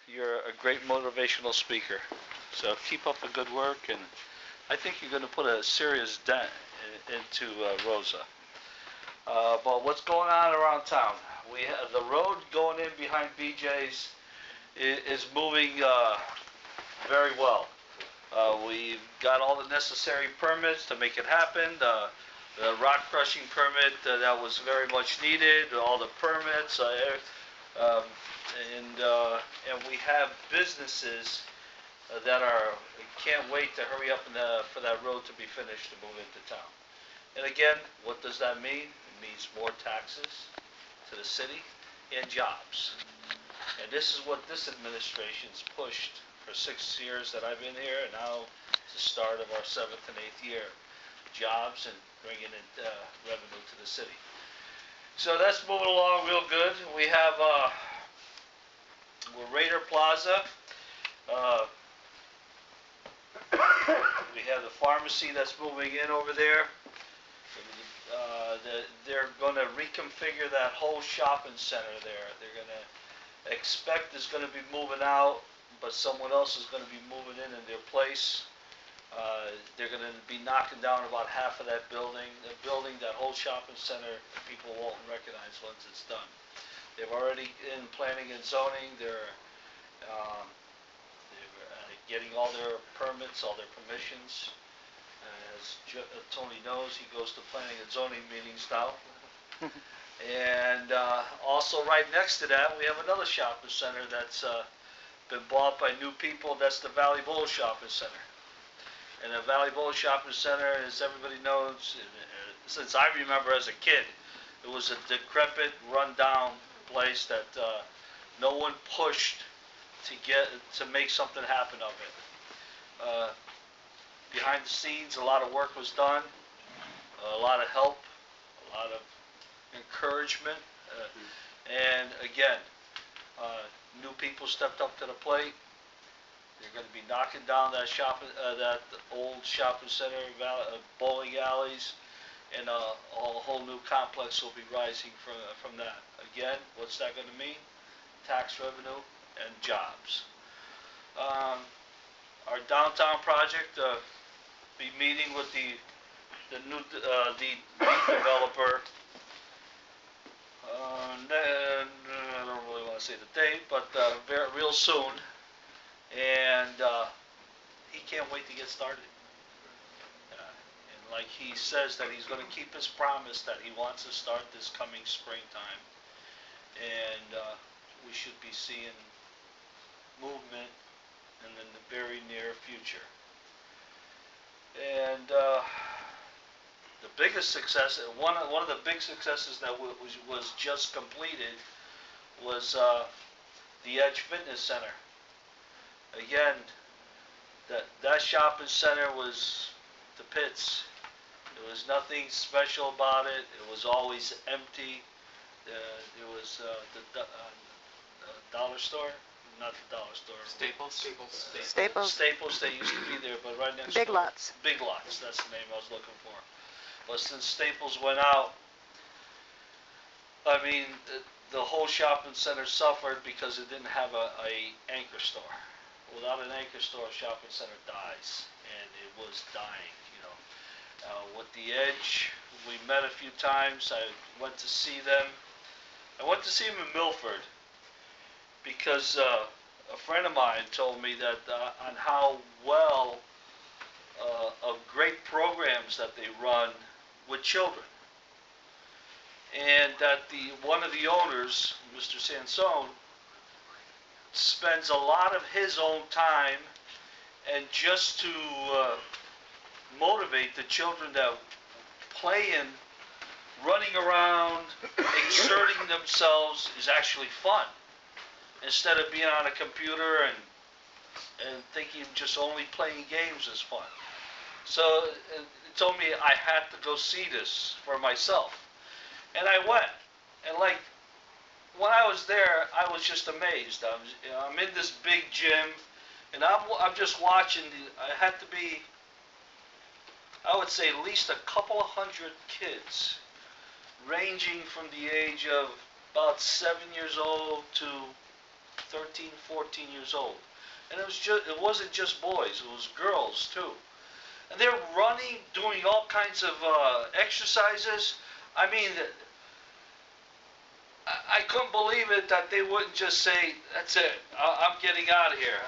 You're a great motivational speaker. So keep up the good work, and I think you're going to put a serious dent into Rosa. But what's going on around town? We have the road going in behind BJ's is moving very well. We've got all the necessary permits to make it happen. The rock crushing permit that was very much needed. All the permits, um, and we have businesses that can't wait to hurry up for that road to be finished to move into town. And again, what does that mean? It means more taxes to the city and jobs. And this is what this administration's pushed for 6 years that I've been here, and now it's the start of our 7th and 8th year. Jobs and bringing in revenue to the city. So that's moving along real good. We have Raider Plaza. We have the pharmacy that's moving in over there. They're going to reconfigure that whole shopping center there. They're going to expect it's going to be moving out, but someone else is going to be moving in their place. They're going to be knocking down about half of that building. That whole shopping center, people won't recognize once it's done. They've already in planning and zoning. They're getting all their permits, all their permissions. As Tony knows, he goes to planning and zoning meetings now. And also right next to that, we have another shopping center that's been bought by new people. That's the Valley Bowl Shopping Center. And the Valley Bowl Shopping Center, as everybody knows, since I remember as a kid, it was a decrepit, run-down place that no one pushed to make something happen of it. Behind the scenes, a lot of work was done, a lot of help, a lot of encouragement, and again, new people stepped up to the plate. They're going to be knocking down that old shopping center, bowling alleys, and a whole new complex will be rising from that. Again, what's that going to mean? Tax revenue and jobs. Our downtown project, be meeting with the new developer. I don't really want to say the date, but real soon. And he can't wait to get started. And like he says that he's going to keep his promise that he wants to start this coming springtime. And we should be seeing movement in the very near future. And the biggest success, one of the big successes that was just completed was the Edge Fitness Center. Again, that shopping center was the pits. There was nothing special about it. It was always empty. It was the dollar store, not the dollar store. Staples. Staples. They used to be there, but right next Big door. Lots. Big Lots. That's the name I was looking for. But since Staples went out, I mean, the whole shopping center suffered because it didn't have a anchor store. Without an anchor store, a shopping center dies, and it was dying, you know. With the Edge, we met a few times. I went to see them. I went to see them in Milford because a friend of mine told me that on how well of great programs that they run with children, and that one of the owners, Mr. Sansone, spends a lot of his own time and just to motivate the children that playing, running around, exerting themselves is actually fun, instead of being on a computer and thinking just only playing games is fun. So it told me I had to go see this for myself, and I went. And like when I was there, I was just amazed. I'm in this big gym, and I'm just watching. I had to be, I would say, at least a couple of hundred kids, ranging from the age of about 7 years old to 13, 14 years old. And it wasn't just boys, it was girls too. And they're running, doing all kinds of exercises. I mean, I couldn't believe it that they wouldn't just say, that's it, I'm getting out of here.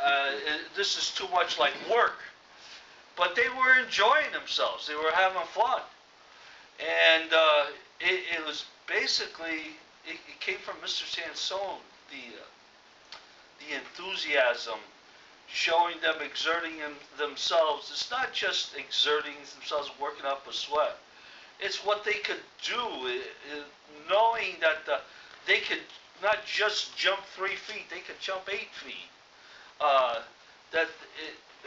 This is too much like work. But they were enjoying themselves. They were having fun. And it was basically, it came from Mr. Sansone, the enthusiasm, showing them exerting themselves. It's not just exerting themselves, working up a sweat. It's what they could do, knowing that they could not just jump 3 feet, they could jump 8 feet.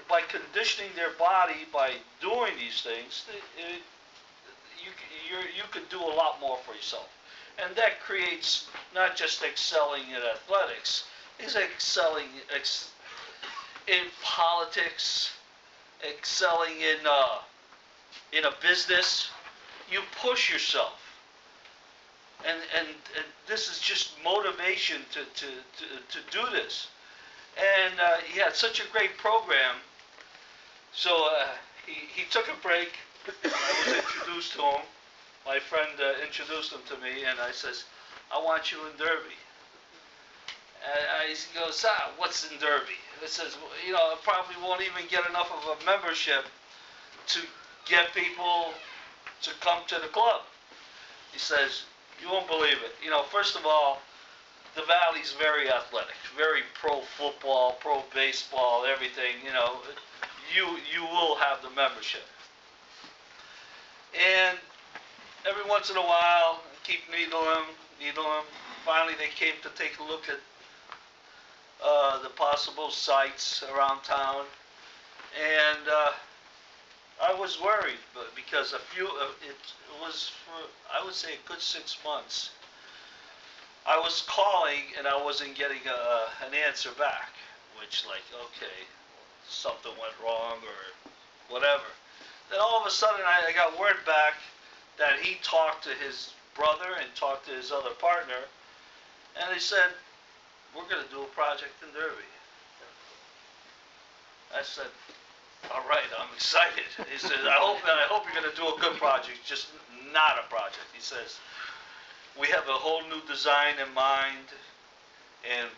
By conditioning their body, by doing these things, you could do a lot more for yourself. And that creates not just excelling in athletics, it's excelling in politics, excelling in a business. You push yourself. And this is just motivation to do this. And he had such a great program. So he took a break. I was introduced to him. My friend introduced him to me, and I says, I want you in Derby. And he goes, what's in Derby? It says, I probably won't even get enough of a membership to get people to come to the club. He says, you won't believe it. First of all, the Valley's very athletic, very pro football, pro baseball, everything. You will have the membership. And every once in a while, keep needling them. Finally, they came to take a look at the possible sites around town, and I was worried, because it was for, I would say, a good 6 months. I was calling and I wasn't getting an answer back, which, like, okay, something went wrong or whatever. Then all of a sudden I got word back that he talked to his brother and talked to his other partner, and they said, we're going to do a project in Derby. I said, all right, I'm excited. He says, I hope you're going to do a good project, just not a project. He says, we have a whole new design in mind, and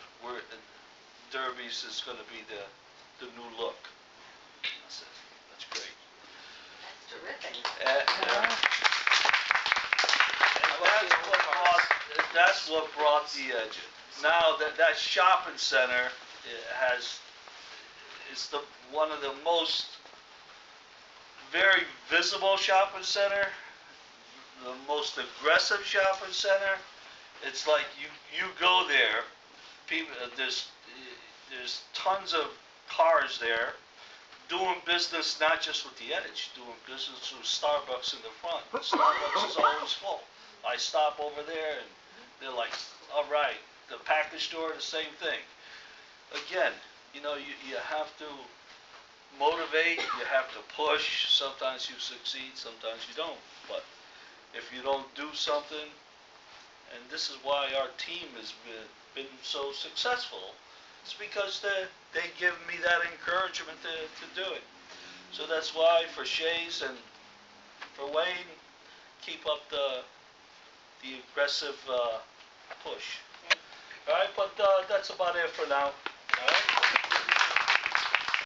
Derby's is going to be the new look. I said, that's great. That's terrific. And that's what brought the edge. Now that shopping center is one of the most very visible shopping center, the most aggressive shopping center. It's like you go there, people, there's tons of cars there doing business, not just with the Edge, doing business with Starbucks in the front. Starbucks is always full. I stop over there and they're like, all right. The package store, the same thing. Again, you have to motivate, you have to push. Sometimes you succeed, sometimes you don't. But if you don't do something, and this is why our team has been so successful, it's because they give me that encouragement to do it. So that's why for Shays and for Wayne, keep up the aggressive push. All right, but that's about it for now. All right.